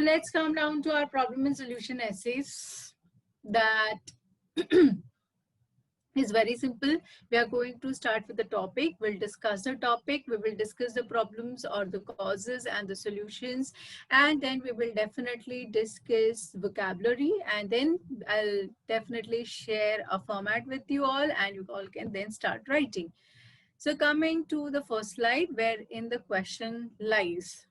let's come down to our problem and solution essays. That is very simple. We are going to start with the topic. We'll discuss the topic. We will discuss the problems or the causes and the solutions. And then we will definitely discuss vocabulary. And then I'll definitely share a format with you all, and you all can then start writing. So coming to the first slide, wherein the question lies.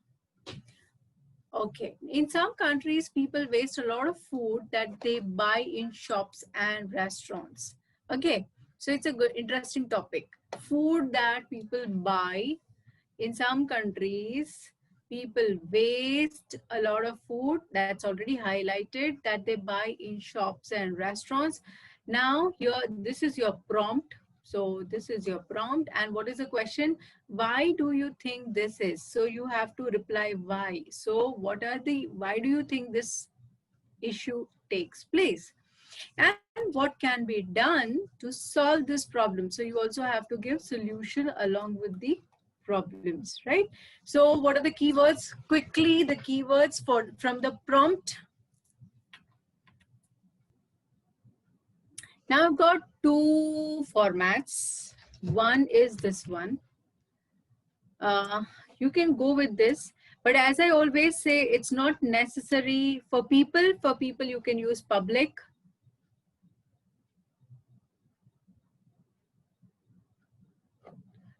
Okay, in some countries, people waste a lot of food that they buy in shops and restaurants. Okay, so it's a good, interesting topic. Food that people buy in some countries, people waste a lot of food that's already highlighted that they buy in shops and restaurants. Now, here, this is your prompt. So this is your prompt. And what is the question? Why do you think this is? So you have to reply why. So why do you think this issue takes place? And what can be done to solve this problem? So you also have to give solution along with the problems, right? So what are the keywords? Quickly, the keywords from the prompt. Now I've got two formats. One is this one. You can go with this, but as I always say, it's not necessary for people. For people, you can use public.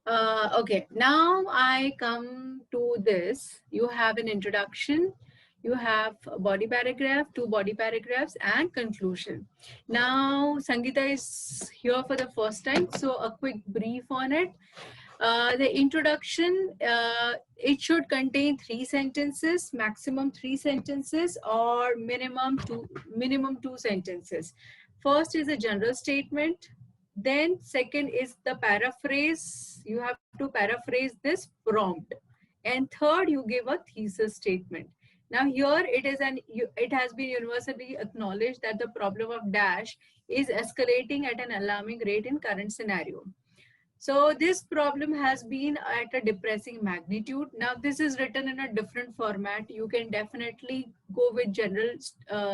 Okay, now I come to this. You have an introduction, you have a body paragraph, two body paragraphs, and conclusion. Now, Sangeeta is here for the first time, so a quick brief on it. The introduction, it should contain 3 sentences, maximum 3 sentences, or minimum two sentences. First is a general statement. Then second is the paraphrase. You have to paraphrase this prompt. And third, you give a thesis statement. Now here it has been universally acknowledged that the problem of dash is escalating at an alarming rate in current scenario. So this problem has been at a depressing magnitude. Now this is written in a different format. You can definitely go with general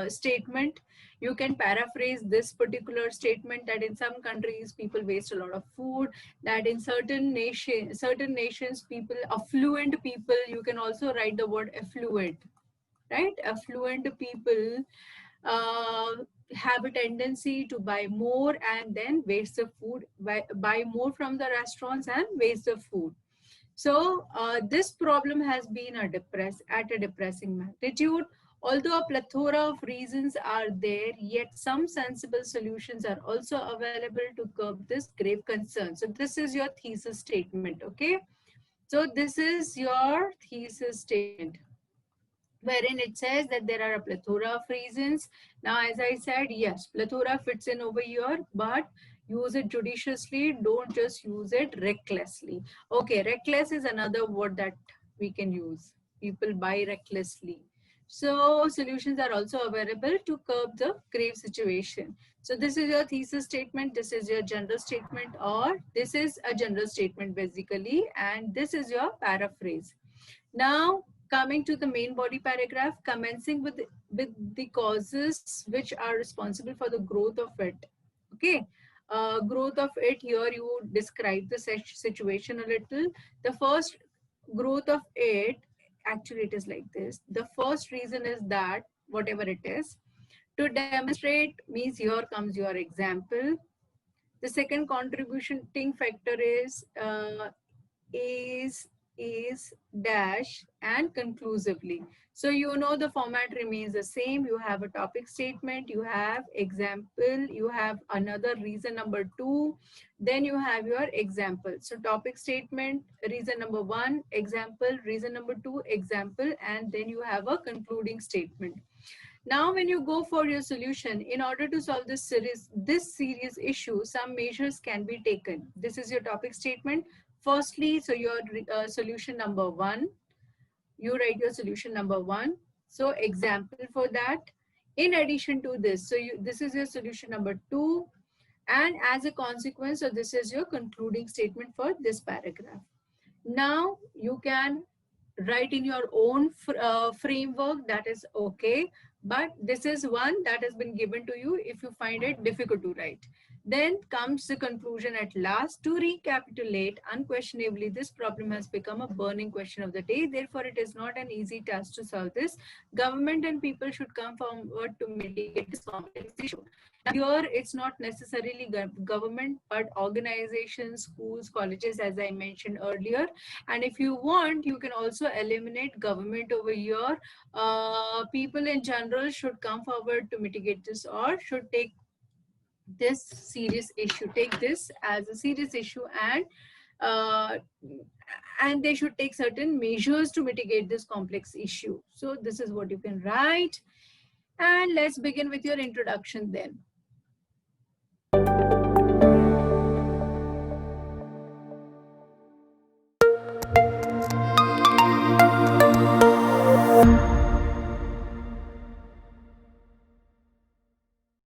statement. You can paraphrase this particular statement that in some countries people waste a lot of food, that in certain nations people, affluent people, you can also write the word affluent, right? Affluent people have a tendency to buy more and then waste the food, buy more from the restaurants and waste the food. So this problem has been at a depressing magnitude. Although a plethora of reasons are there, yet some sensible solutions are also available to curb this grave concern. So this is your thesis statement, okay? So this is your thesis statement, wherein it says that there are a plethora of reasons. Now, as I said, yes, plethora fits in over here, but use it judiciously. Don't just use it recklessly. Okay, reckless is another word that we can use. People buy recklessly. So solutions are also available to curb the grave situation. So this is your thesis statement, this is your general statement, or this is a general statement basically, and this is your paraphrase. Now, coming to the main body paragraph, commencing with the causes which are responsible for the growth of it. Okay, growth of it, here you describe the situation a little. The first growth of it, actually it is like this. The first reason is that, whatever it is, to demonstrate means here comes your example. The second contributing factor is dash and conclusively. So you know the format remains the same. You have a topic statement, you have example, you have another reason number 2, then you have your example. So topic statement, reason number 1, example, reason number 2, example, and then you have a concluding statement. Now, when you go for your solution, in order to solve this serious issue, some measures can be taken. This is your topic statement. Firstly, so your solution number 1, you write your solution number 1. So example for that. In addition to this, so this is your solution number 2. And as a consequence, so this is your concluding statement for this paragraph. Now you can write in your own framework, that is okay. But this is one that has been given to you if you find it difficult to write. Then comes the conclusion at last. To recapitulate, unquestionably, this problem has become a burning question of the day. Therefore, it is not an easy task to solve this. Government and people should come forward to mitigate this complex issue. Now, here, it's not necessarily government, but organizations, schools, colleges, as I mentioned earlier. And if you want, you can also eliminate government over here. People in general should come forward to mitigate this, or should take this serious issue, take this as a serious issue, uh, and they should take certain measures to mitigate this complex issue. So this is what you can write. And let's begin with your introduction then.